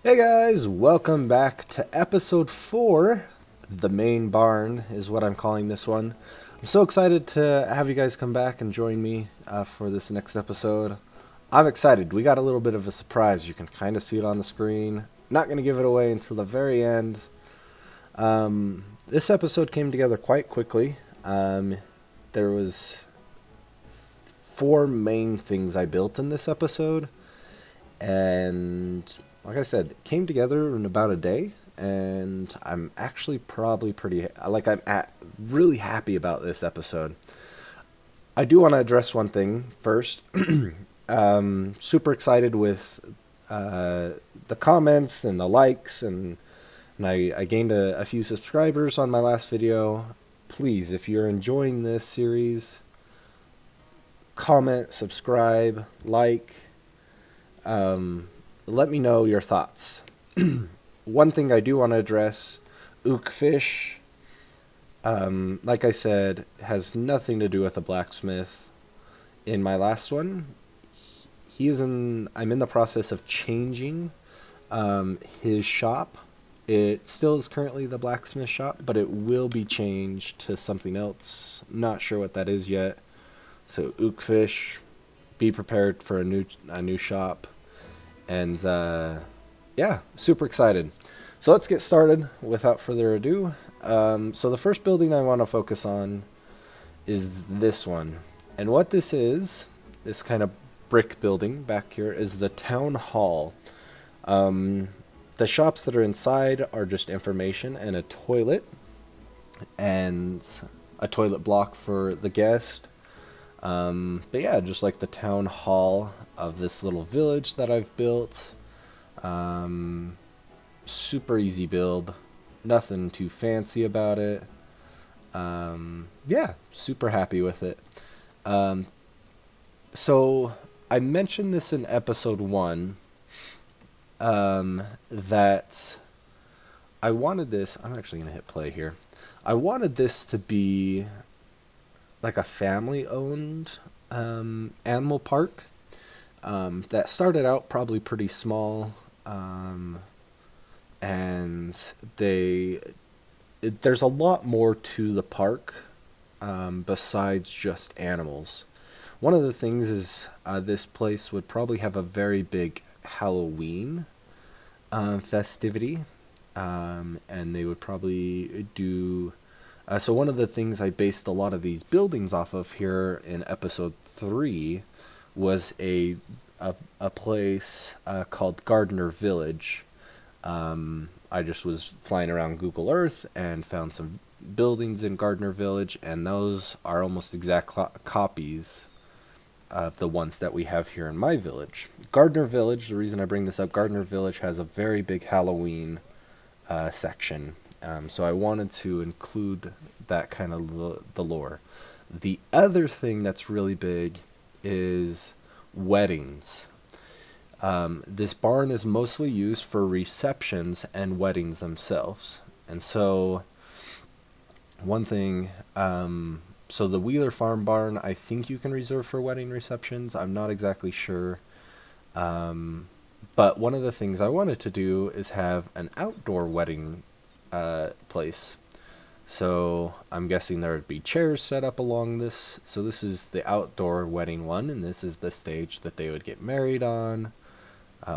Hey guys, welcome back to episode 4. The main barn is what I'm calling this one. I'm so excited to have you guys come back and join me for this next episode. I'm excited. We got a little bit of a surprise. You can kind of see it on the screen. Not going to give it away until the very end. This episode came together quite quickly. There was 4 main things I built in this episode, and like I said, it came together in about a day, and I'm actually probably really happy about this episode. I do want to address one thing first. Super excited with uh, the comments and the likes, and I gained a few subscribers on my last video. Please, if you're enjoying this series, comment, subscribe, like. Let me know your thoughts. One thing I do want to address, Ook like I said, has nothing to do with the blacksmith. In my last one, I'm in the process of changing his shop. It still is currently the blacksmith shop, but it will be changed to something else. Not sure what that is yet. So Ookfish, be prepared for a new shop. And yeah, super excited. So let's get started without further ado. So the first building I want to focus on is this one. And what this kind of brick building back here, is the town hall. The shops that are inside are just information and and a toilet block for the guest. But yeah, just like the town hall of this little village that I've built. Super easy build, nothing too fancy about it. Yeah, super happy with it. Um, so I mentioned this in episode 1, that I wanted this. I'm actually going to hit play here. I wanted this to be like a family owned animal park that started out probably pretty small. And there's a lot more to the park besides just animals. One of the things is this place would probably have a very big Halloween festivity, and they would probably do. So one of the things I based a lot of these buildings off of here in episode 3 was a place called Gardner Village. I just was flying around Google Earth and found some buildings in Gardner Village, and those are almost exact copies of the ones that we have here in my village. Gardner Village, the reason I bring this up, Gardner Village has a very big Halloween section, so I wanted to include that kind of the lore. The other thing that's really big is weddings. This barn is mostly used for receptions and weddings themselves. And so, one thing, so the Wheeler Farm barn, I think you can reserve for wedding receptions. I'm not exactly sure. But one of the things I wanted to do is have an outdoor wedding place. So I'm guessing there would be chairs set up along this. So this is the outdoor wedding one, and this is the stage that they would get married on.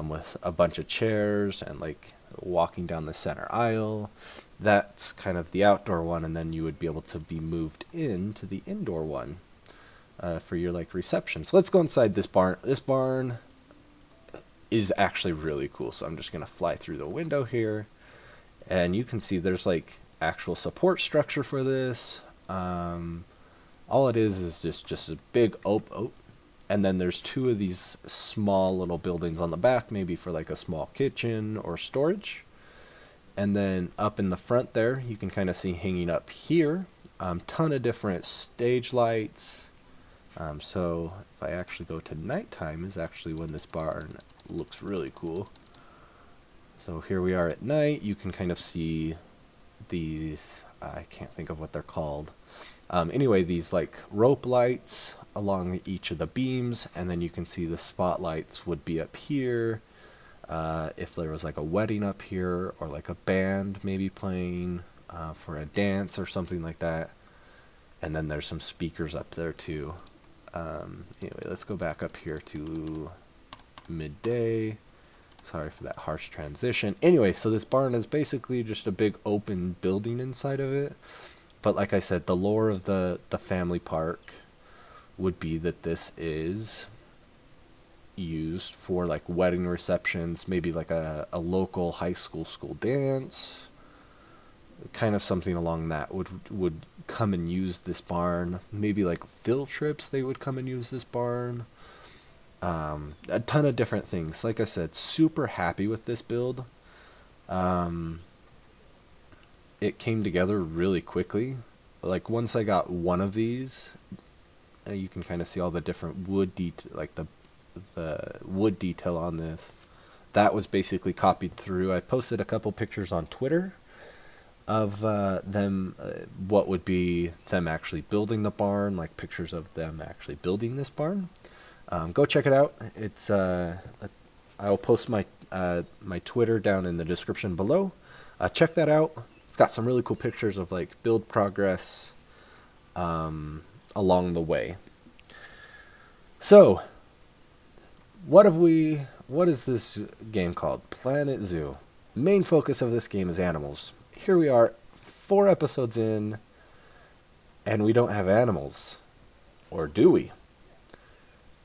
With a bunch of chairs and like walking down the center aisle. That's kind of the outdoor one, and then you would be able to be moved into the indoor one for your like reception. So let's go inside this barn. This barn is actually really cool. So I'm just gonna fly through the window here, and you can see there's like actual support structure for this. All it is just a big and then there's 2 of these small little buildings on the back, maybe for like a small kitchen or storage. And then up in the front there, you can kind of see hanging up here, ton of different stage lights. So if I actually go to nighttime is actually when this barn looks really cool. So here we are at night. You can kind of see these, I can't think of what they're called. Anyway, these like rope lights along each of the beams, and then you can see the spotlights would be up here. If there was like a wedding up here, or like a band maybe playing for a dance or something like that. And then there's some speakers up there too. Anyway, let's go back up here to midday. Sorry for that harsh transition. Anyway, so this barn is basically just a big open building inside of it. But like I said, the lore of the family park would be that this is used for like wedding receptions, maybe like a local high school dance, kind of something along that would come and use this barn. Maybe like field trips, they would come and use this barn. A ton of different things. Like I said, super happy with this build. It came together really quickly. Like once I got one of these, you can kind of see all the different wood like the wood detail on this. That was basically copied through. I posted a couple pictures on Twitter of them, what would be them actually building the barn, like pictures of them actually building this barn. Go check it out. It's I'll post my my Twitter down in the description below. Check that out. It's got some really cool pictures of like build progress along the way. So, what is this game called? Planet Zoo. Main focus of this game is animals. Here we are, 4 episodes in, and we don't have animals. Or do we?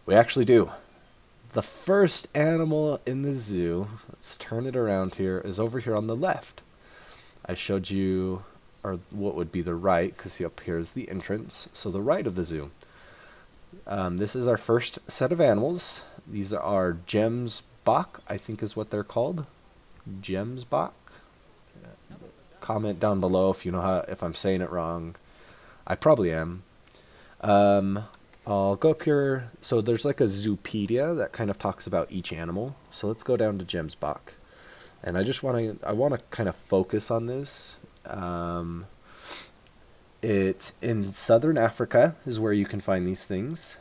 We actually do. The first animal in the zoo, let's turn it around here, is over here on the left. I showed you, or what would be the right, because up here is the entrance, so the right of the zoo. This is our first set of animals. These are Gemsbok, I think is what they're called. Gemsbok. Comment down below if you know if I'm saying it wrong. I probably am. I'll go up here. So there's like a Zoopedia that kind of talks about each animal. So let's go down to Gemsbok. And I want to kind of focus on this. It's in southern Africa is where you can find these things.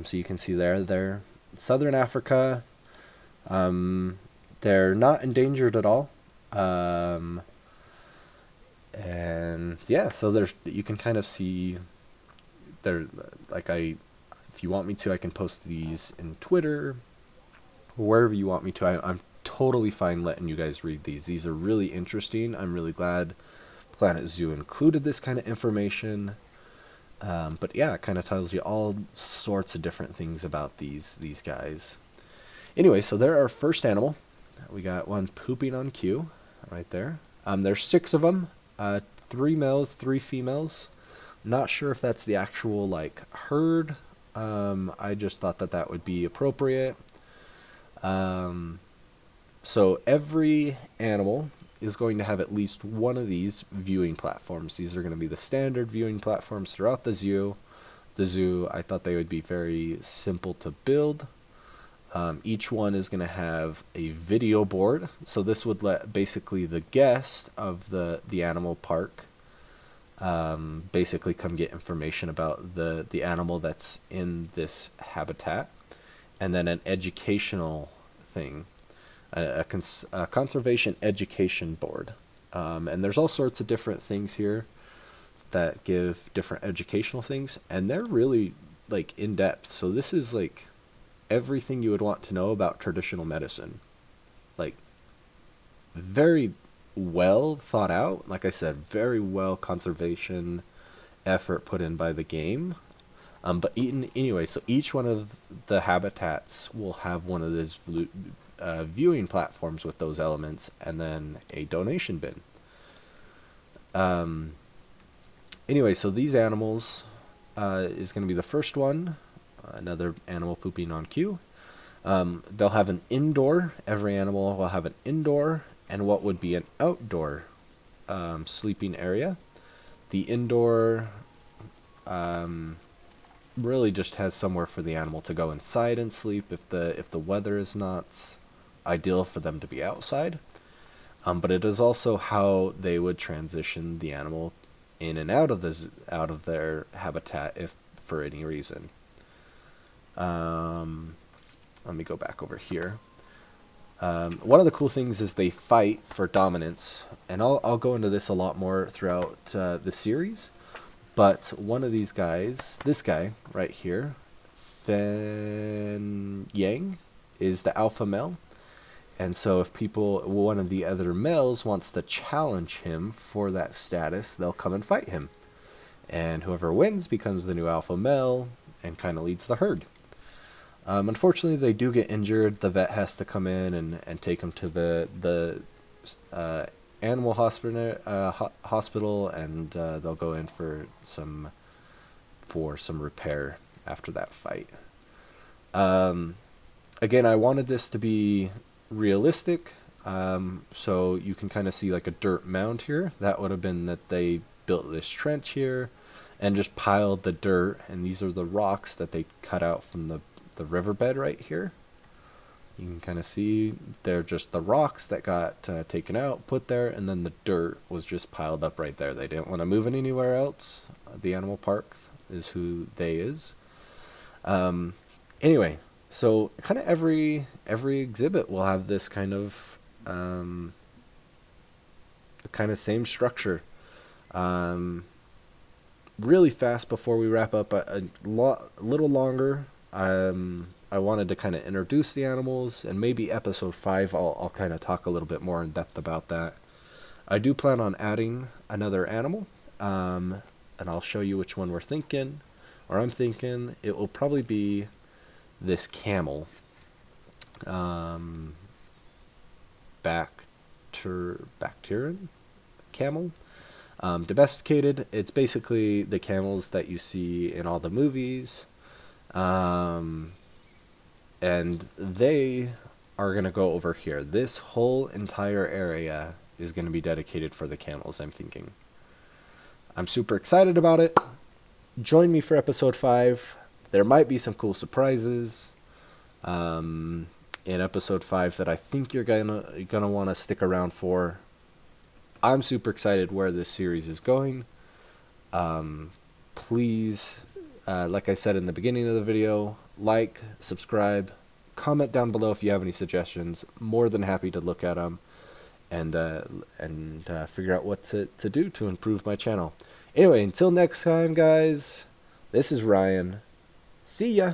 So you can see they're southern Africa. They're not endangered at all. And yeah, so you can kind of see they're like if you want me to, I can post these in Twitter or wherever you want me to. I'm totally fine letting you guys read these. These are really interesting. I'm really glad Planet Zoo included this kind of information. But yeah, it kind of tells you all sorts of different things about these guys. Anyway, so they're our first animal. We got one pooping on cue right there. There's 6 of them. 3 males, 3 females. Not sure if that's the actual like herd. I just thought that would be appropriate. So every animal is going to have at least one of these viewing platforms. These are going to be the standard viewing platforms throughout the zoo. I thought they would be very simple to build. Each one is going to have a video board. So this would let basically the guest of the animal park basically come get information about the animal that's in this habitat. And then an educational thing, a conservation education board. And there's all sorts of different things here that give different educational things, and they're really like in depth. So this is like everything you would want to know about traditional medicine. Like very well thought out. Like I said, very well conservation effort put in by the game. But anyway, so each one of the habitats will have one of those viewing platforms with those elements, and then a donation bin. Anyway, so these animals is going to be the first one. Another animal pooping on cue. They'll have an indoor. Every animal will have an indoor and what would be an outdoor sleeping area. The indoor really just has somewhere for the animal to go inside and sleep if the weather is not ideal for them to be outside. But it is also how they would transition the animal in and out of their habitat if for any reason. Let me go back over here. One of the cool things is they fight for dominance, and I'll go into this a lot more throughout the series. But one of these guys, this guy right here, Fen Yang, is the alpha male. And so if one of the other males wants to challenge him for that status, they'll come and fight him. And whoever wins becomes the new alpha male and kind of leads the herd. Unfortunately, they do get injured. The vet has to come in and take them to the animal hospital, and they'll go in for some repair after that fight. Again, I wanted this to be realistic, so you can kind of see like a dirt mound here. That would have been that they built this trench here and just piled the dirt, and these are the rocks that they cut out from the riverbed right here. You can kind of see they're just the rocks that got taken out, put there, and then the dirt was just piled up right there. They didn't want to move it anywhere else. The animal park is who they is. Anyway, so kind of every exhibit will have this kind of same structure. Really fast before we wrap up, a little longer. I wanted to kind of introduce the animals, and maybe episode 5 I'll kind of talk a little bit more in depth about that. I do plan on adding another animal, and I'll show you which one we're thinking, or I'm thinking. It will probably be this camel, Bactrian camel. Domesticated. It's basically the camels that you see in all the movies. And they are going to go over here. This whole entire area is going to be dedicated for the camels, I'm thinking. I'm super excited about it. Join me for episode 5. There might be some cool surprises in episode 5 that I think you're gonna want to stick around for. I'm super excited where this series is going. Please, like I said in the beginning of the video, like, subscribe, comment down below if you have any suggestions. More than happy to look at them and figure out what to do to improve my channel. Anyway, until next time, guys, this is Ryan. See ya!